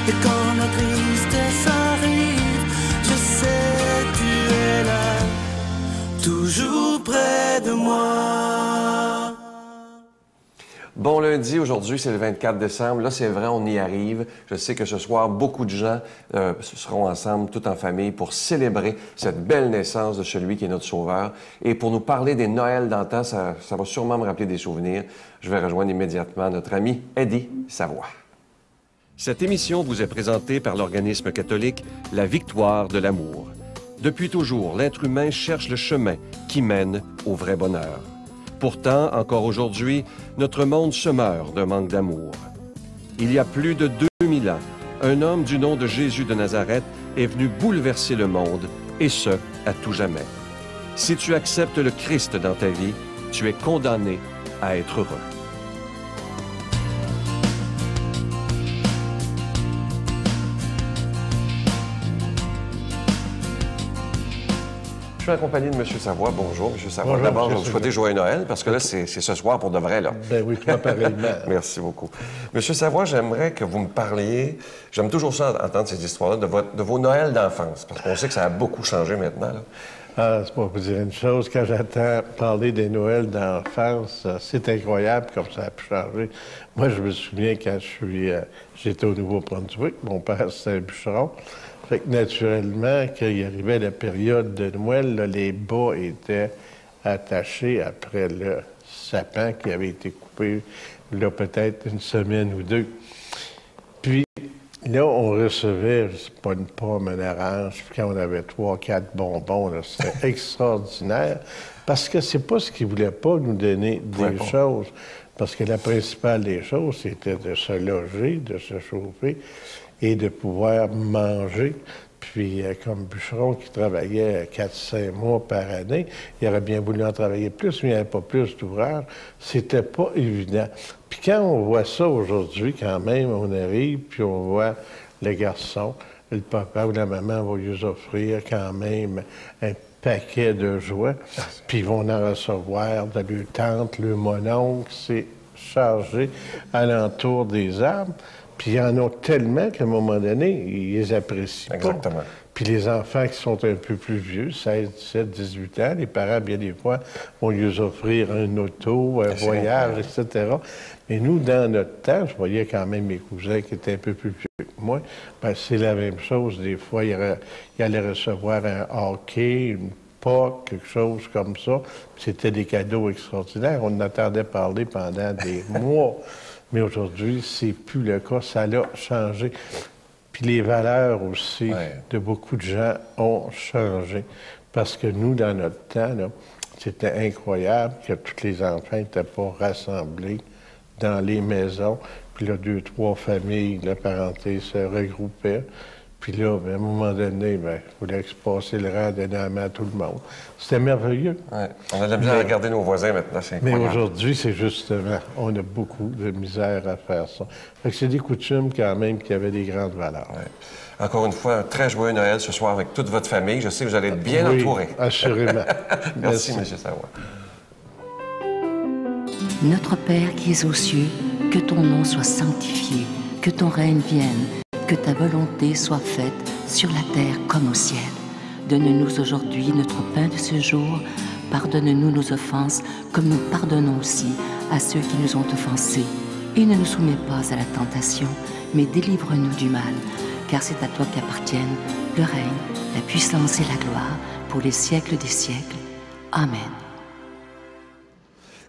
Et quand la tristesse arrive, je sais tu es là, toujours près de moi. Bon lundi, aujourd'hui c'est le 24 décembre. Là, c'est vrai, on y arrive. Je sais que ce soir, beaucoup de gens seront ensemble, tout en famille, pour célébrer cette belle naissance de celui qui est notre Sauveur. Et pour nous parler des Noëls d'antan, ça va sûrement me rappeler des souvenirs. Je vais rejoindre immédiatement notre ami Eddie Savoie. Cette émission vous est présentée par l'organisme catholique La Victoire de l'amour. Depuis toujours, l'être humain cherche le chemin qui mène au vrai bonheur. Pourtant, encore aujourd'hui, notre monde se meurt d'un manque d'amour. Il y a plus de 2000 ans, un homme du nom de Jésus de Nazareth est venu bouleverser le monde, et ce, à tout jamais. Si tu acceptes le Christ dans ta vie, tu es condamné à être heureux. Je suis accompagné de M. Savoie. Bonjour, M. Savoie. D'abord, je vais vous souhaiter joyeux Noël, parce que là, c'est ce soir pour de vrai, là. Ben oui, toi, pareillement. Merci beaucoup. M. Savoie, j'aimerais que vous me parliez, j'aime toujours ça entendre ces histoires-là, de vos Noëls d'enfance, parce qu'on sait que ça a beaucoup changé maintenant, là. Ah, c'est pour vous dire une chose, quand j'entends parler des Noëls d'enfance, c'est incroyable comme ça a pu changer. Moi, je me souviens quand j'étais au Nouveau-Brunswick, mon père, c'était un bûcheron. Fait que naturellement, quand il arrivait la période de Noël, là, les bas étaient attachés après le sapin qui avait été coupé, là, peut-être une semaine ou deux. Puis, là, on recevait, je sais pas, une pomme, un orange, puis quand on avait 3, 4 bonbons, là, c'était extraordinaire, parce que c'est pas ce qu'ils voulaient pas nous donner des choses, parce que la principale des choses, c'était de se loger, de se chauffer et de pouvoir manger. Puis, comme bûcheron qui travaillait 4-5 mois par année, il aurait bien voulu en travailler plus, mais il n'y avait pas plus d'ouvrage. C'était pas évident. Puis quand on voit ça aujourd'hui, quand même, on arrive, puis on voit le garçon, le papa ou la maman vont lui offrir quand même un paquet de jouets, puis ils vont en recevoir de leur tante, le mononcle, c'est chargé alentour des arbres. Puis il y en a tellement qu'à un moment donné, ils les apprécient pas. Exactement. Puis les enfants qui sont un peu plus vieux, 16, 17, 18 ans, les parents, bien des fois, vont lui offrir un auto, un voyage, etc. Mais nous, dans notre temps, je voyais quand même mes cousins qui étaient un peu plus vieux que moi, ben, c'est la même chose. Des fois, ils allaient recevoir un hockey, une POC, quelque chose comme ça. C'était des cadeaux extraordinaires. On en entendait parler pendant des mois. Mais aujourd'hui, c'est plus le cas. Ça a changé. Puis les valeurs aussi de beaucoup de gens ont changé. Parce que nous, dans notre temps, là, c'était incroyable que tous les enfants n'étaient pas rassemblés dans les maisons. Puis là, 2, 3 familles, la parenté se regroupaient. Puis là, ben, à un moment donné, il fallait se passer le rang d'un à tout le monde. C'était merveilleux. Ouais. On a de la misère à regarder nos voisins maintenant, c'est incroyable. Mais aujourd'hui, c'est justement, on a beaucoup de misère à faire ça. Fait que c'est des coutumes quand même qui avaient des grandes valeurs. Ouais. Encore une fois, un très joyeux Noël ce soir avec toute votre famille. Je sais que vous allez être bien entourés. Assurément. Merci, M. Savoie. Notre Père qui es aux cieux, que ton nom soit sanctifié, que ton règne vienne, que ta volonté soit faite sur la terre comme au ciel. Donne-nous aujourd'hui notre pain de ce jour. Pardonne-nous nos offenses, comme nous pardonnons aussi à ceux qui nous ont offensés. Et ne nous soumets pas à la tentation, mais délivre-nous du mal. Car c'est à toi qu'appartiennent le règne, la puissance et la gloire, pour les siècles des siècles. Amen.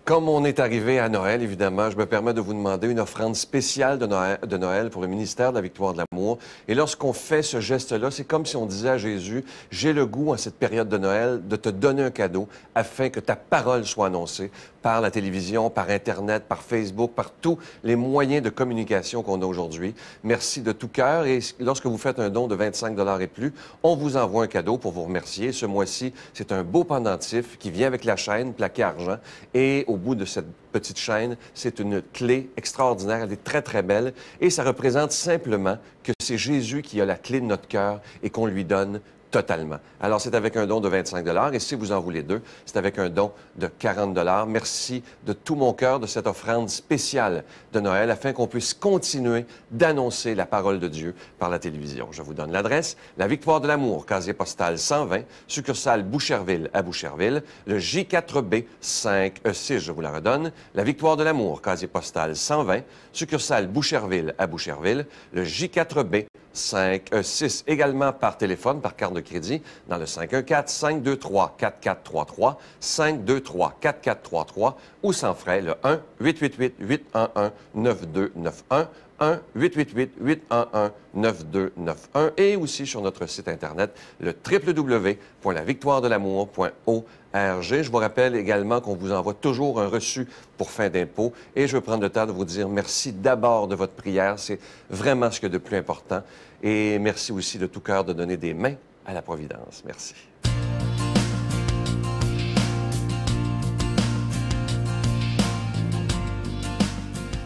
Comme on est arrivé à Noël, évidemment, je me permets de vous demander une offrande spéciale de Noël pour le ministère de la Victoire de l'amour. Et lorsqu'on fait ce geste-là, c'est comme si on disait à Jésus, j'ai le goût en cette période de Noël de te donner un cadeau afin que ta parole soit annoncée par la télévision, par Internet, par Facebook, par tous les moyens de communication qu'on a aujourd'hui. Merci de tout cœur. Et lorsque vous faites un don de 25 $ et plus, on vous envoie un cadeau pour vous remercier. Ce mois-ci, c'est un beau pendentif qui vient avec la chaîne plaquée argent. Et au bout de cette petite chaîne, c'est une clé extraordinaire. Elle est très, très belle. Et ça représente simplement que c'est Jésus qui a la clé de notre cœur et qu'on lui donne totalement. Alors, c'est avec un don de 25 et si vous en voulez 2, c'est avec un don de 40 Merci de tout mon cœur de cette offrande spéciale de Noël afin qu'on puisse continuer d'annoncer la parole de Dieu par la télévision. Je vous donne l'adresse. La Victoire de l'Amour, casier postal 120, succursale Boucherville à Boucherville, le J4B 5E6, je vous la redonne. La Victoire de l'Amour, casier postal 120, succursale Boucherville à Boucherville, le J4B 5E6, également par téléphone, par carte de crédit, dans le 514-523-4433, 523-4433, ou sans frais, le 1-888-811-9291, 1-888-811-9291, et aussi sur notre site Internet, le www.lavictoiredelamour.org. Je vous rappelle également qu'on vous envoie toujours un reçu pour fin d'impôt, et je veux prendre le temps de vous dire merci d'abord de votre prière, c'est vraiment ce qu'il y a de plus important, et merci aussi de tout cœur de donner des mains à la Providence. Merci.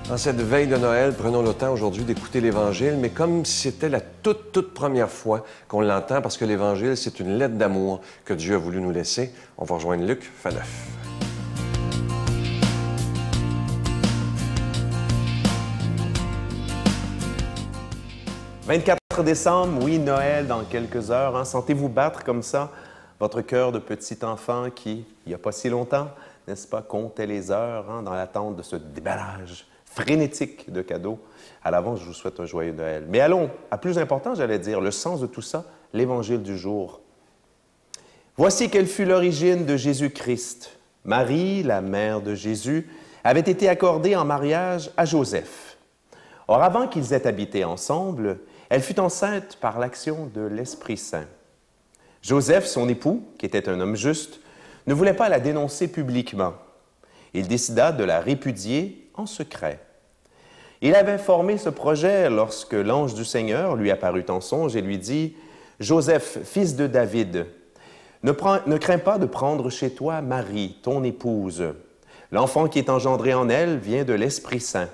En cette veille de Noël, prenons le temps aujourd'hui d'écouter l'Évangile, mais comme si c'était la toute première fois qu'on l'entend, parce que l'Évangile, c'est une lettre d'amour que Dieu a voulu nous laisser. On va rejoindre Luc, fin 9. « 24 décembre, oui, Noël dans quelques heures. Hein? Sentez-vous battre comme ça votre cœur de petit enfant qui, il n'y a pas si longtemps, n'est-ce pas, comptait les heures hein, dans l'attente de ce déballage frénétique de cadeaux. À l'avance, je vous souhaite un joyeux Noël. Mais allons à plus important, j'allais dire, le sens de tout ça, l'Évangile du jour. Voici quelle fut l'origine de Jésus-Christ. Marie, la mère de Jésus, avait été accordée en mariage à Joseph. Or, avant qu'ils aient habité ensemble, elle fut enceinte par l'action de l'Esprit Saint. Joseph, son époux, qui était un homme juste, ne voulait pas la dénoncer publiquement. Il décida de la répudier en secret. Il avait formé ce projet lorsque l'ange du Seigneur lui apparut en songe et lui dit « Joseph, fils de David, ne crains pas de prendre chez toi Marie, ton épouse. L'enfant qui est engendré en elle vient de l'Esprit Saint.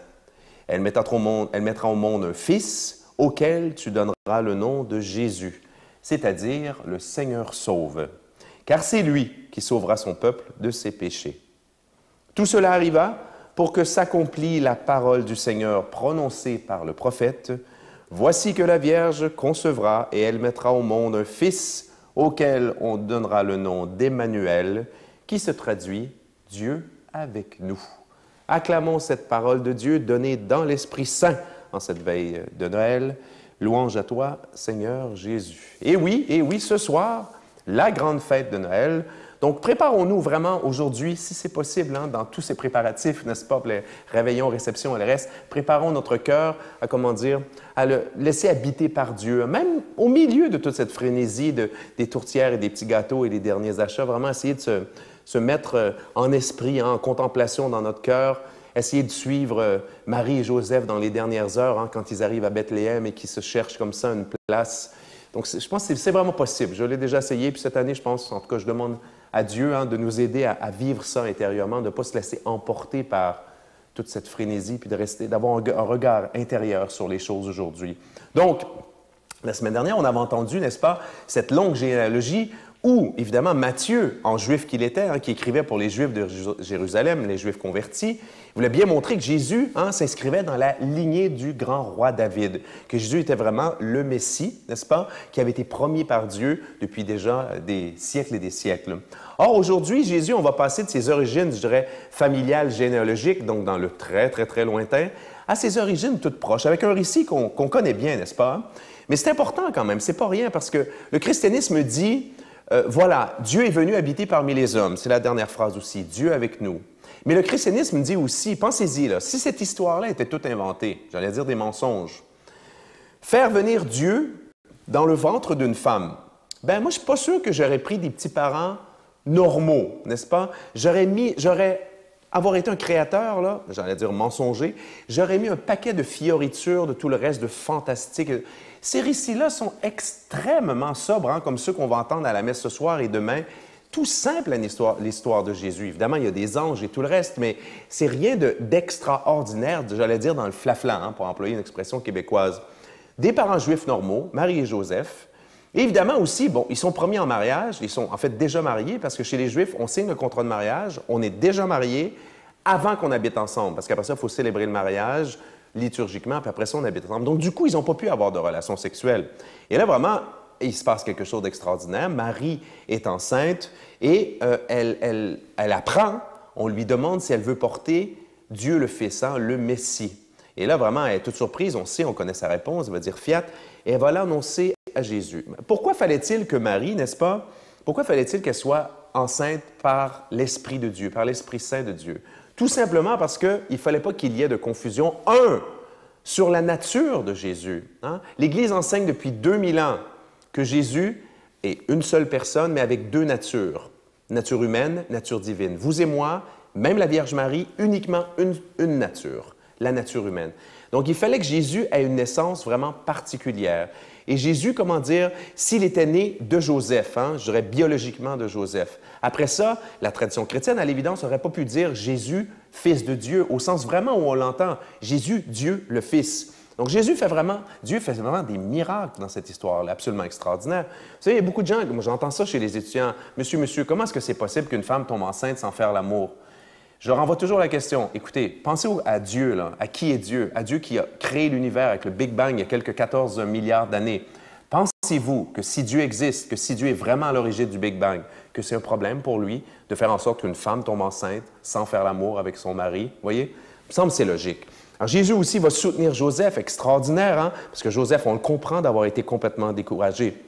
Elle mettra au monde un fils auquel tu donneras le nom de Jésus, c'est-à-dire le Seigneur sauve, car c'est lui qui sauvera son peuple de ses péchés. » Tout cela arriva pour que s'accomplit la parole du Seigneur prononcée par le prophète. « Voici que la Vierge concevra et elle mettra au monde un fils auquel on donnera le nom d'Emmanuel, qui se traduit « Dieu avec nous ». Acclamons cette parole de Dieu donnée dans l'Esprit Saint en cette veille de Noël. Louange à toi, Seigneur Jésus. Et oui, ce soir, la grande fête de Noël. Donc, préparons-nous vraiment aujourd'hui, si c'est possible, hein, dans tous ces préparatifs, n'est-ce pas, pour les réveillons, réceptions et le reste, préparons notre cœur à, à le laisser habiter par Dieu, même au milieu de toute cette frénésie des tourtières et des petits gâteaux et des derniers achats, vraiment essayer de se mettre en esprit, hein, en contemplation dans notre cœur, essayer de suivre Marie et Joseph dans les dernières heures, hein, quand ils arrivent à Bethléem et qu'ils se cherchent comme ça une place. Donc, je pense que c'est vraiment possible. Je l'ai déjà essayé, puis cette année, je pense, en tout cas, je demande à Dieu hein, de nous aider à vivre ça intérieurement, de ne pas se laisser emporter par toute cette frénésie, puis d'avoir un regard intérieur sur les choses aujourd'hui. Donc, la semaine dernière, on avait entendu, n'est-ce pas, cette longue généalogie où, évidemment, Matthieu, en juif qu'il était, hein, qui écrivait pour les Juifs de Jérusalem, les Juifs convertis, voulait bien montrer que Jésus hein, s'inscrivait dans la lignée du grand roi David, que Jésus était vraiment le Messie, n'est-ce pas, qui avait été promis par Dieu depuis déjà des siècles et des siècles. Or, aujourd'hui, Jésus, on va passer de ses origines, je dirais, familiales, généalogiques, donc dans le très lointain, à ses origines toutes proches, avec un récit qu'on connaît bien, n'est-ce pas? Mais c'est important quand même, c'est pas rien, parce que le christianisme dit... voilà, Dieu est venu habiter parmi les hommes. C'est la dernière phrase aussi, Dieu avec nous. Mais le christianisme dit aussi, pensez-y, là, si cette histoire-là était toute inventée, j'allais dire des mensonges, faire venir Dieu dans le ventre d'une femme, ben moi, je ne suis pas sûr que j'aurais pris des petits parents normaux, n'est-ce pas? Avoir été un créateur, là, j'allais dire mensonger, j'aurais mis un paquet de fioritures, de tout le reste de fantastique. Ces récits-là sont extrêmement sobres, hein, comme ceux qu'on va entendre à la messe ce soir et demain. Tout simple, l'histoire de Jésus. Évidemment, il y a des anges et tout le reste, mais c'est rien d'extraordinaire, j'allais dire, dans le flafla, hein, pour employer une expression québécoise. Des parents juifs normaux, Marie et Joseph, Et évidemment aussi, bon, ils sont promis en mariage, ils sont en fait déjà mariés, parce que chez les Juifs, on signe le contrat de mariage, on est déjà mariés avant qu'on habite ensemble, parce qu'après ça, il faut célébrer le mariage liturgiquement, puis après ça, on habite ensemble. Donc, du coup, ils n'ont pas pu avoir de relations sexuelles. Et là, vraiment, il se passe quelque chose d'extraordinaire. Marie est enceinte et elle apprend, on lui demande si elle veut porter Dieu le Fils, hein, le Messie. Et là, vraiment, elle est toute surprise, on sait, on connaît sa réponse, elle va dire « fiat », et elle va l'annoncer à Jésus. Pourquoi fallait-il que Marie, n'est-ce pas, pourquoi fallait-il qu'elle soit enceinte par l'Esprit de Dieu, par l'Esprit Saint de Dieu? Tout simplement parce qu'il ne fallait pas qu'il y ait de confusion, sur la nature de Jésus. Hein? L'Église enseigne depuis 2000 ans que Jésus est une seule personne, mais avec deux natures, nature humaine, nature divine. Vous et moi, même la Vierge Marie, uniquement une nature, la nature humaine. Donc, il fallait que Jésus ait une naissance vraiment particulière. Et Jésus, comment dire, s'il était né de Joseph, hein, je dirais biologiquement de Joseph. Après ça, la tradition chrétienne, à l'évidence, n'aurait pas pu dire Jésus, fils de Dieu, au sens vraiment où on l'entend, Jésus, Dieu, le Fils. Donc, Dieu fait vraiment des miracles dans cette histoire-là, absolument extraordinaire. Vous savez, il y a beaucoup de gens, moi j'entends ça chez les étudiants, « Monsieur, comment est-ce que c'est possible qu'une femme tombe enceinte sans faire l'amour? » Je leur envoie toujours la question, écoutez, pensez à Dieu, là. À qui est Dieu? À Dieu qui a créé l'univers avec le Big Bang il y a quelques 14 milliards d'années. Pensez-vous que si Dieu existe, que si Dieu est vraiment à l'origine du Big Bang, que c'est un problème pour lui de faire en sorte qu'une femme tombe enceinte sans faire l'amour avec son mari? Vous voyez? Il me semble que c'est logique. Alors Jésus aussi va soutenir Joseph, extraordinaire, hein? Parce que Joseph, on le comprend d'avoir été complètement découragé.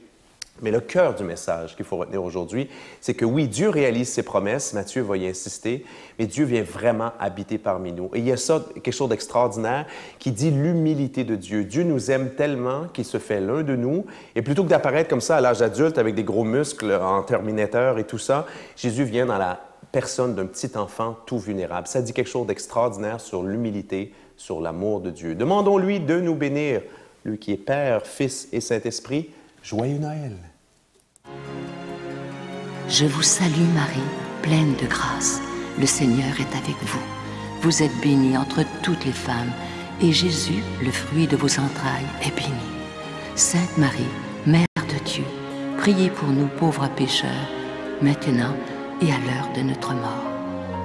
Mais le cœur du message qu'il faut retenir aujourd'hui, c'est que oui, Dieu réalise ses promesses, Matthieu va y insister, mais Dieu vient vraiment habiter parmi nous. Et il y a ça, quelque chose d'extraordinaire, qui dit l'humilité de Dieu. Dieu nous aime tellement qu'il se fait l'un de nous, et plutôt que d'apparaître comme ça à l'âge adulte avec des gros muscles en Terminator et tout ça, Jésus vient dans la personne d'un petit enfant tout vulnérable. Ça dit quelque chose d'extraordinaire sur l'humilité, sur l'amour de Dieu. Demandons-lui de nous bénir, lui qui est Père, Fils et Saint-Esprit. Joyeux Noël! Je vous salue Marie, pleine de grâce. Le Seigneur est avec vous. Vous êtes bénie entre toutes les femmes, et Jésus, le fruit de vos entrailles, est béni. Sainte Marie, Mère de Dieu, priez pour nous pauvres pécheurs, maintenant et à l'heure de notre mort.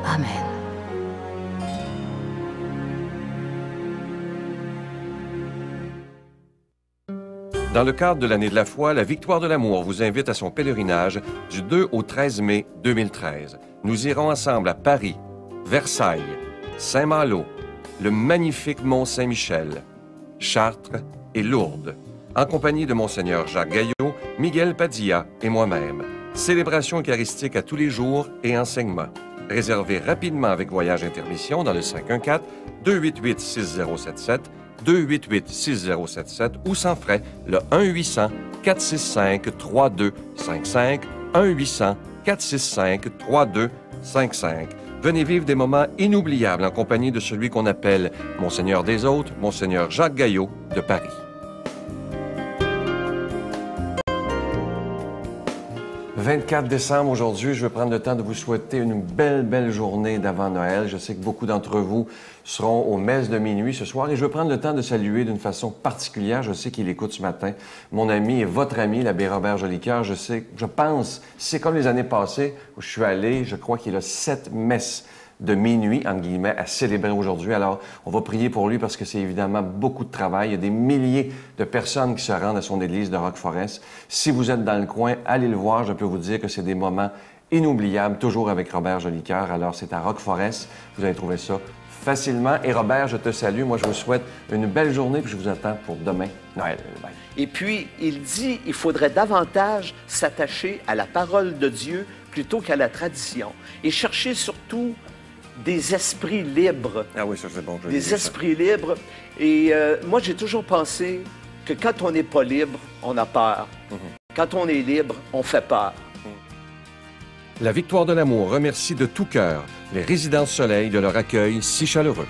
Amen. Dans le cadre de l'année de la foi, la Victoire de l'amour vous invite à son pèlerinage du 2 au 13 mai 2013. Nous irons ensemble à Paris, Versailles, Saint-Malo, le magnifique Mont-Saint-Michel, Chartres et Lourdes, en compagnie de Monseigneur Jacques Gaillot, Miguel Padilla et moi-même. Célébration eucharistique à tous les jours et enseignement. Réservez rapidement avec Voyage Intermission dans le 514-288-6077, 288-6077 ou sans frais, le 1-800-465-3255, 1-800-465-3255. Venez vivre des moments inoubliables en compagnie de celui qu'on appelle Monseigneur des Hôtes, Monseigneur Jacques Gaillot de Paris. « 24 décembre aujourd'hui, je veux prendre le temps de vous souhaiter une belle journée d'avant Noël. Je sais que beaucoup d'entre vous seront aux messes de minuit ce soir et je veux prendre le temps de saluer d'une façon particulière, je sais qu'il écoute ce matin, mon ami et votre ami, l'abbé Robert Jolicoeur. Je pense, c'est comme les années passées où je suis allé, je crois qu'il a 7 messes de minuit, entre guillemets, à célébrer aujourd'hui. Alors, on va prier pour lui parce que c'est évidemment beaucoup de travail. Il y a des milliers de personnes qui se rendent à son église de Rock Forest. Si vous êtes dans le coin, allez le voir. Je peux vous dire que c'est des moments inoubliables, toujours avec Robert Jolicoeur. Alors, c'est à Rock Forest. Vous allez trouver ça facilement. Et Robert, je te salue. Moi, je vous souhaite une belle journée puis je vous attends pour demain, Noël. Bye. Et puis, il dit qu'il faudrait davantage s'attacher à la parole de Dieu plutôt qu'à la tradition. Et chercher surtout des esprits libres. Ah oui, ça c'est bon. Des esprits libres. Et moi, j'ai toujours pensé que quand on n'est pas libre, on a peur. Quand on est libre, on fait peur. La Victoire de l'amour remercie de tout cœur les Résidences Soleil de leur accueil si chaleureux.